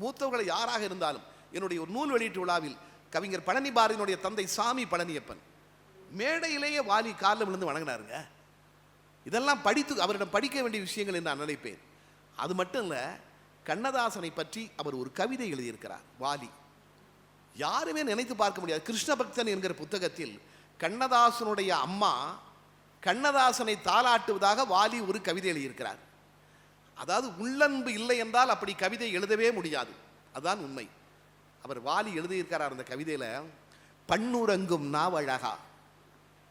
மூத்தவர்களை யாராக இருந்தாலும். என்னுடைய ஒரு நூல் வெளியீட்டு விழாவில் கவிஞர் பழனி பாரதியினுடைய தந்தை சாமி பழனியப்பன் மேடையிலேயே வாலி காலில் விழுந்து வணங்கினாருங்க. இதெல்லாம் படித்து அவரிடம் படிக்க வேண்டிய விஷயங்கள் என்று நான் நினைப்பேன். அது மட்டும் இல்லை, கண்ணதாசனை பற்றி அவர் ஒரு கவிதை எழுதியிருக்கிறார். வாலி யாருமே நினைத்து பார்க்க முடியாது. கிருஷ்ண பக்தன் என்கிற புத்தகத்தில் கண்ணதாசனுடைய அம்மா கண்ணதாசனை தாளாட்டுவதாக வாலி ஒரு கவிதை எழுதியிருக்கிறார். அதாவது உள்ளன்பு இல்லை என்றால் அப்படி கவிதை எழுதவே முடியாது. அதுதான் உண்மை. அவர் வாலி எழுதியிருக்கிறார் அந்த கவிதையில், பண்ணுறங்கும் நாவழகா.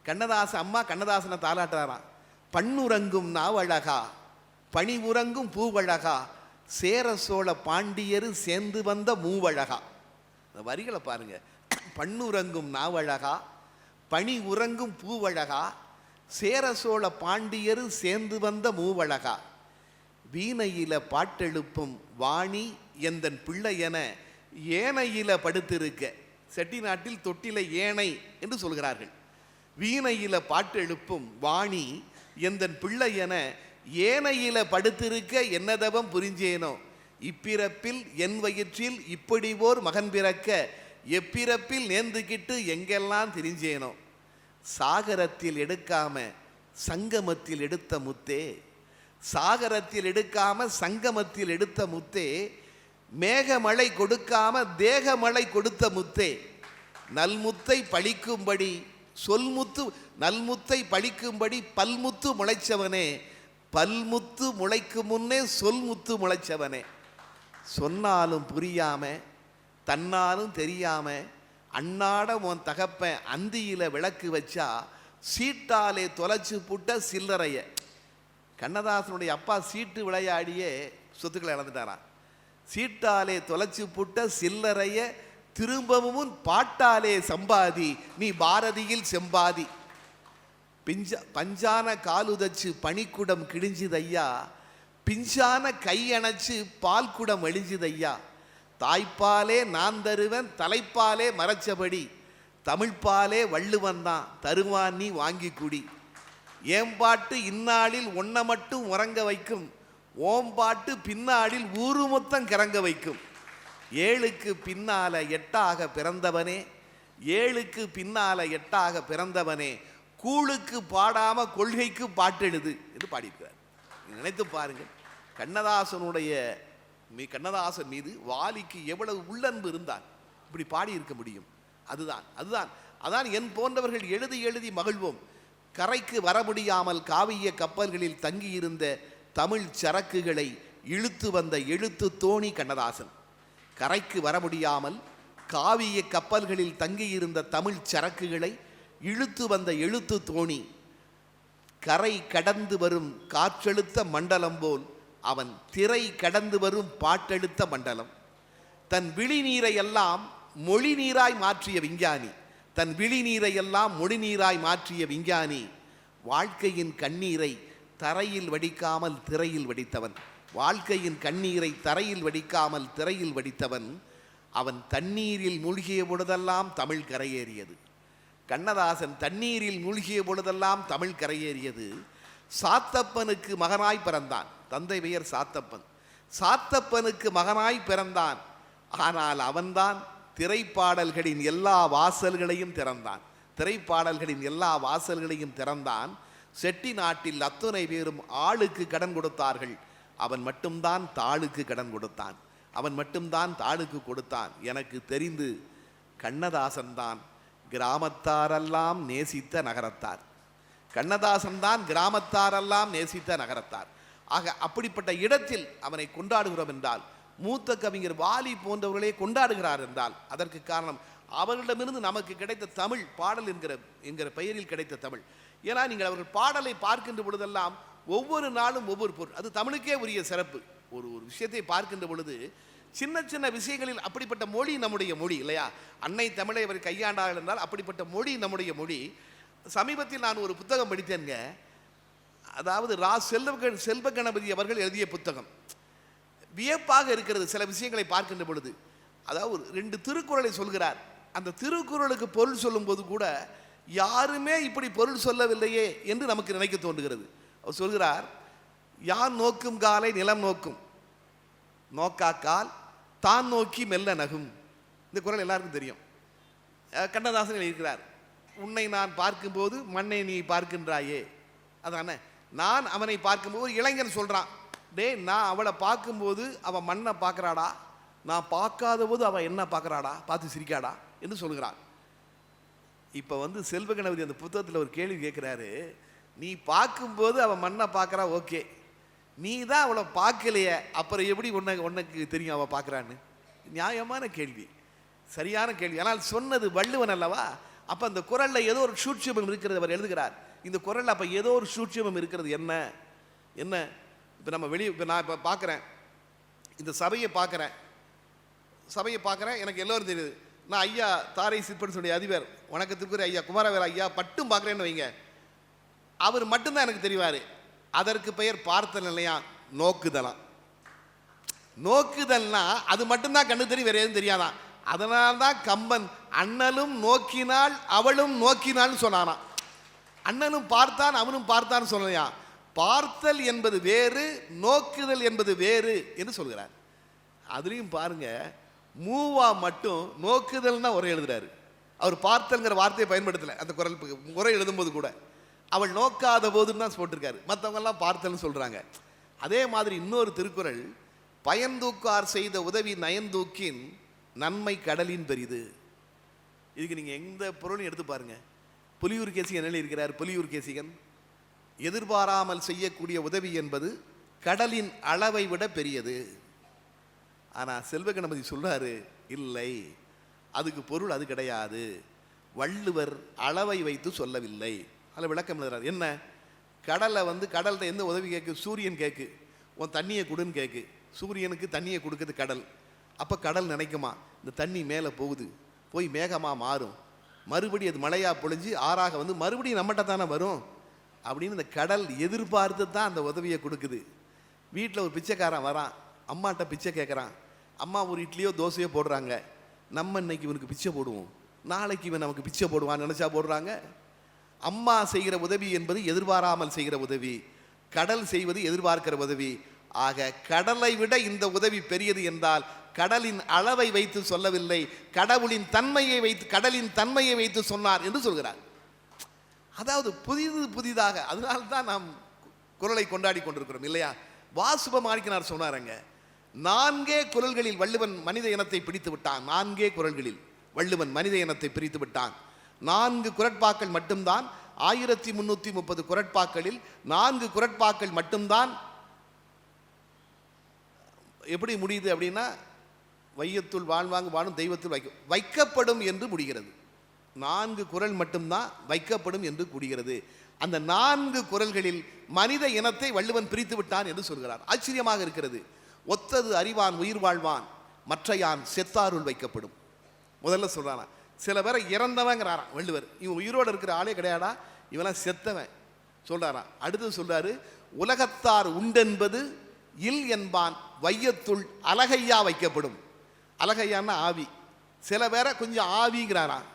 கண்ணதாச அம்மா கண்ணதாசனை தாளாட்டுறாராம். பண்ணுறங்கும் நாவழகா, பனி உறங்கும் பூவழகா, சேர சோழ பாண்டியரு சேர்ந்து வந்த மூவழகா. இந்த வரிகளை பாருங்க. பண்ணுறங்கும் நாவழகா, பனி உறங்கும் பூவழகா, சேர சோழ பாண்டியரு சேர்ந்து வந்த மூவழகா, வீணையில பாட்டெழுப்பும் வாணி எந்தன் பிள்ளை என ஏனையில படுத்திருக்க. செட்டி நாட்டில் தொட்டில ஏனை என்று சொல்கிறார்கள். வீணையில பாட்டெழுப்பும் வாணி எந்தன் பிள்ளை என ஏனையில படுத்திருக்க என்னதவம் புரிஞ்சேனோ, இப்பிறப்பில் என் வயிற்றில் இப்படி ஓர் மகன் பிறக்க எப்பிறப்பில் நேர்ந்துக்கிட்டு எங்கெல்லாம் திரிஞ்சேனோ, சாகரத்தில் எடுக்காம சங்கமத்தில் எடுத்த முத்தே, சாகரத்தில் எடுக்காம சங்கமத்தில் எடுத்த முத்தே, மேகமழை கொடுக்காம தேகமழை கொடுத்த முத்தே, நல்முத்தை பழிக்கும்படி சொல்முத்து, நல்முத்தை பழிக்கும்படி பல்முத்து முளைச்சவனே, பல்முத்து முளைக்கு முன்னே சொல்முத்து முளைச்சவனே, சொன்னாலும் புரியாம தன்னாலும் தெரியாம அன்னாட உன் தகப்பன் அந்தியில விளக்கு வச்சா சீட்டாலே தொலைச்சு புட்ட சில்லறைய. கண்ணதாசனுடைய அப்பா சீட்டு விளையாடியே சொத்துக்களை இழந்துட்டாரான். சீட்டாலே தொலைச்சு புட்ட சில்லறைய திரும்பவும் பாட்டாலே சம்பாதி, நீ பாரதியில் செம்பாதி. பஞ்சான காலுதச்சு பனிக்குடம் கிழிஞ்சுதையா, பிஞ்சான கையணைச்சு பால் குடம் அழிஞ்சுதையா, தாய்ப்பாலே நான் தருவன் தலைப்பாலே மறைச்சபடி, தமிழ்ப்பாலே வள்ளுவன் தான் தருவான் நீ வாங்கி குடி. ஏம்பாட்டு இந்நாளில் ஒன்றை மட்டும் உறங்க வைக்கும், ஓம்பாட்டு பின்னாளில் ஊரு மொத்தம் கிறங்க வைக்கும். ஏழுக்கு பின்னால எட்டாக பிறந்தவனே, ஏழுக்கு பின்னால எட்டாக பிறந்தவனே, கூழுக்கு பாடாம கொள்கைக்கு பாட்டெழுது என்று பாடியிருக்கிறார். நினைத்து பாருங்கள், கண்ணதாசன் மீது வாலிக்கு எவ்வளவு உள்ளன்பு இருந்தால் இப்படி பாடி இருக்க முடியும். அதான் என் போன்றவர்கள் எழுதி எழுதி மகிழ்வோம். கரைக்கு வர முடியாமல் காவிய கப்பல்களில் தங்கியிருந்த தமிழ் சரக்குகளை இழுத்து வந்த எழுத்து தோணி கண்ணதாசன். கரைக்கு வர முடியாமல் காவிய கப்பல்களில் தங்கியிருந்த தமிழ் சரக்குகளை இழுத்து வந்த எழுத்து தோணி. கரை கடந்து வரும் காற்றெழுத்த மண்டலம் போல் அவன் திரை கடந்து வரும் பாட்டெழுத்த மண்டலம். தன் விழி நீரை எல்லாம் மொழி நீராய் மாற்றிய விஞ்ஞானி, தன் விழி நீரை எல்லாம் மொழி நீராய் மாற்றிய விஞ்ஞானி, வாழ்க்கையின் கண்ணீரை தரையில் வடிக்காமல் திரையில் வடித்தவன். வாழ்க்கையின் கண்ணீரை தரையில் வடிக்காமல் திரையில் வடித்தவன். அவன் தண்ணீரில் மூழ்கிய பொழுதெல்லாம் தமிழ் கரையேறியது. கண்ணதாசன் தண்ணீரில் மூழ்கிய பொழுதெல்லாம் தமிழ் கரையேறியது. சாத்தப்பனுக்கு மகனாய் பிறந்தான். தந்தை பெயர் சாத்தப்பன். சாத்தப்பனுக்கு மகனாய் பிறந்தான். ஆனால் அவன்தான் திரைப்பாடல்களின் எல்லா வாசல்களையும் திறந்தான். திரைப்பாடல்களின் எல்லா வாசல்களையும் திறந்தான். செட்டி நாட்டில் அத்துணை பேரும் ஆளுக்கு கடன் கொடுத்தார்கள். அவன் மட்டும்தான் தாளுக்கு கடன் கொடுத்தான். அவன் மட்டும்தான் தாளுக்கு கொடுத்தான். எனக்கு தெரிந்து கண்ணதாசன் தான் கிராமத்தாரெல்லாம் நேசித்த நகரத்தார். கண்ணதாசன் தான் கிராமத்தாரெல்லாம் நேசித்த நகரத்தார். ஆக அப்படிப்பட்ட இடத்தில் அவனை கொண்டாடுகிறோம் என்றால், மூத்த கவிஞர் வாலி போன்றவர்களே கொண்டாடுகிறார் என்றால் அதற்கு காரணம் அவர்களிடமிருந்து நமக்கு கிடைத்த தமிழ் பாடல் என்கிற பெயரில் கிடைத்த தமிழ். ஏன்னா நீங்கள் அவர்கள் பாடலை பார்க்கின்ற பொழுதெல்லாம் ஒவ்வொரு நாளும் ஒவ்வொரு பொருள், அது தமிழுக்கே உரிய சிறப்பு. ஒரு விஷயத்தை பார்க்கின்ற பொழுது சின்ன சின்ன விஷயங்களில் அப்படிப்பட்ட மொழி நம்முடைய மொழி இல்லையா? அன்னை தமிழை அவர் கையாண்டார்கள் என்றால் அப்படிப்பட்ட மொழி நம்முடைய மொழி. சமீபத்தில் நான் ஒரு புத்தகம் படித்தேங்க. அதாவது செல்வ கணபதி அவர்கள் எழுதிய புத்தகம். வியப்பாக இருக்கிறது சில விஷயங்களை பார்க்கின்ற பொழுது. அதாவது 2 திருக்குறளை சொல்கிறார். அந்த திருக்குறளுக்கு பொருள் சொல்லும்போது கூட யாருமே இப்படி பொருள் சொல்லவில்லையே என்று நமக்கு நினைக்க தோன்றுகிறது. அவர் சொல்கிறார், யான் நோக்கும் காலை நிலம் நோக்கும், நோக்காக்கால் தான் நோக்கி மெல்ல நகும். இந்த குறள் எல்லாருக்கும் தெரியும். கண்ணதாசன் எழுதியிருக்கிறார், உன்னை நான் பார்க்கும்போது மண்ணை நீ பார்க்கின்றாயே. அதானே, நான் அவனை பார்க்கும்போது இளைஞன் சொல்றான், டே நான் அவளை பார்க்கும்போது அவன் மண்ணை பார்க்கறாடா, நான் பார்க்காத போது அவன் என்ன பார்க்கறாடா, பார்த்து சிரிக்காடா என்று சொல்கிறான். இப்போ செல்வ கணபதி அந்த புத்தகத்தில் ஒரு கேள்வி கேட்குறாரு, நீ பார்க்கும்போது அவன் மண்ணை பார்க்குறா, ஓகே, நீ தான் அவளை பார்க்கலையே, அப்புறம் எப்படி உனக்கு தெரியும் அவள் பார்க்குறான்னு? நியாயமான கேள்வி, சரியான கேள்வி. ஆனால் சொன்னது வள்ளுவன் அல்லவா? அப்போ அந்த குறளில் ஏதோ ஒரு சூட்சுமம் இருக்கிறது அவர் எழுதுகிறார். இந்த குறளில் அப்போ ஏதோ ஒரு சூட்சுமம் இருக்கிறது. என்ன என்ன இப்போ நம்ம இப்போ நான் இப்போ பார்க்குறேன், இந்த சபையை பார்க்குறேன், எனக்கு எல்லோரும் தெரியுது. நான் ஐயா தாரை சிற்பன்ஸுடைய அதிபர் வணக்கத்திற்குரிய ஐயா குமாரவேல் ஐயா பட்டும் பார்க்குறேன்னு வைங்க, அவர் மட்டும்தான் எனக்கு தெரிவார். அதற்கு பெயர் பார்த்தல் இல்லையா, நோக்குதலாம். நோக்குதல்னா அது மட்டும்தான் கண்ணு தெரியும், வேற எதுவும் தெரியாதான். அதனால்தான் கம்பன் அண்ணலும் நோக்கினாள் அவளும் நோக்கினாள்னு சொன்னானான். அண்ணனும் பார்த்தான் அவனும் பார்த்தான்னு சொல்லலையா. பார்த்தல் என்பது வேறு, நோக்குதல் என்பது வேறு என்று சொல்கிறார். அதுலேயும் பாருங்க, மூவா மட்டும் நோக்குதல்னா உரை எழுதுறாரு. அவர் பார்த்தல்ங்கிற வார்த்தையை பயன்படுத்தலை அந்த குறள் உரை எழுதும்போது கூட. அவள் நோக்காத போதுன்னு தான் போட்டிருக்காரு, மற்றவங்கெல்லாம் பார்த்தல்னு சொல்றாங்க. அதே மாதிரி இன்னொரு திருக்குறள், பயன்தூக்கார் செய்த உதவி நயன்தூக்கின் நன்மை கடலின் பெரிது. இதுக்கு நீங்க எந்த பொருளையும் எடுத்து பாருங்க. புலியூர் கேசிகன் என்ன இருக்கிறார்? புலியூர் கேசிகன், எதிர்பாராமல் செய்யக்கூடிய உதவி என்பது கடலின் அளவை விட பெரியது. ஆனால் செல்வ கணபதி சொல்றாரு, இல்லை, அதுக்கு பொருள் அது கிடையாது. வள்ளுவர் அளவை வைத்து சொல்லவில்லை. அதில் விளக்கம் எழுதுறாரு. என்ன, கடலை கடல்கிட்ட எந்த உதவி கேட்கு? சூரியன் கேட்கு, உன் தண்ணியை கொடுன்னு கேட்கு. சூரியனுக்கு தண்ணியை கொடுக்குது கடல். அப்போ கடல் நினைக்குமா, இந்த தண்ணி மேலே போகுது, போய் மேகமாக மாறும், மறுபடியும் அது மழையாக பொழிஞ்சு ஆறாக மறுபடியும் நம்மகிட்ட தானே வரும் அப்படின்னு இந்த கடல் எதிர்பார்த்து தான் அந்த உதவியை கொடுக்குது. வீட்டில் ஒரு பிச்சைக்காரன் வரான், அம்மாட்ட பிச்சை கேட்குறான். அம்மா ஒரு இட்லியோ தோசையோ போடுறாங்க. நம்ம இன்னைக்கு இவனுக்கு பிச்சை போடுவோம், நாளைக்கு இவன் நமக்கு பிச்சை போடுவான்னு நினச்சா போடுறாங்க. அம்மா செய்கிற உதவி என்பது எதிர்பாராமல் செய்கிற உதவி, கடல் செய்வது எதிர்பார்க்கிற உதவி. ஆக கடலை விட இந்த உதவி பெரியது என்றால் கடலின் அளவை வைத்து சொல்லவில்லை, கடவுளின் தன்மையை வைத்து, கடலின் தன்மையை வைத்து சொன்னார் என்று சொல்கிறார். அதாவது புதிதாக, அதனால்தான் நாம் குறளை கொண்டாடி கொண்டிருக்கிறோம் இல்லையா? வாசுப மாணிக்கனார் சொன்னாருங்க, 4 குறள்களில் வள்ளுவன் மனித இனத்தை பிடித்து விட்டான். 4 குறள்களில் வள்ளுவன் மனித இனத்தை பிரித்து விட்டான். 4 குறட்பாக்கள் மட்டும்தான், 1330 குறட்பாக்களில் 4 குறட்பாக்கள் மட்டும்தான் எப்படி முடியுது அப்படின்னா, வையத்துள் வாழ்வாங்கு வாழும் தெய்வத்துள் வைக்கப்படும் என்று முடிகிறது. 4 குறள் மட்டும்தான் வைக்கப்படும் என்று கூடுகிறது. அந்த 4 குறள்களில் மனித இனத்தை வள்ளுவன் பிரித்து விட்டான் என்று சொல்கிறார். ஆச்சரியமாக இருக்கிறது. ஒத்தது அறிவான் உயிர் வாழ்வான், மற்றையான் செத்தாருள் வைக்கப்படும். முதல்ல சொல்றானா, சில பேரை இறந்தவங்கிறாராம் வள்ளுவர், இவன் உயிரோடு இருக்கிற ஆளே கிடையாடா, இவெல்லாம் செத்தவன் சொல்றாராம். அடுத்து சொல்றாரு, உலகத்தார் உண்டென்பது இல் என்பான், வையத்துள் அலகையா வைக்கப்படும். அலகையான்னா ஆவி, சில பேரை கொஞ்சம் ஆவிங்கிறாராம்.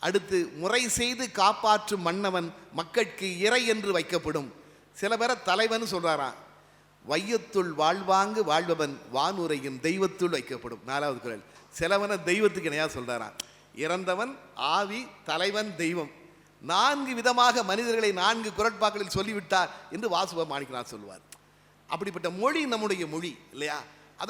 அடுத்து முறை செய்து காப்பாற்றும் மன்னவன் மக்கட்கு இறை என்று வைக்கப்படும். சில பேரை தலைவன் சொல்றாராம். வையத்துள் வாழ்வாங்கு வாழ்பவன் வானுரையின் தெய்வத்துள் வைக்கப்படும். 4வது குறள். சிலவனை தெய்வத்துக்கு இணையா சொல்றாராம். இறந்தவன், ஆவி, தலைவன், தெய்வம், 4 விதமாக மனிதர்களை 4 குறட்பாக்களில் சொல்லிவிட்டார் என்று வாசுப மாணிக்கனார் சொல்லுவார். அப்படிப்பட்ட மொழி நம்முடைய மொழி இல்லையா?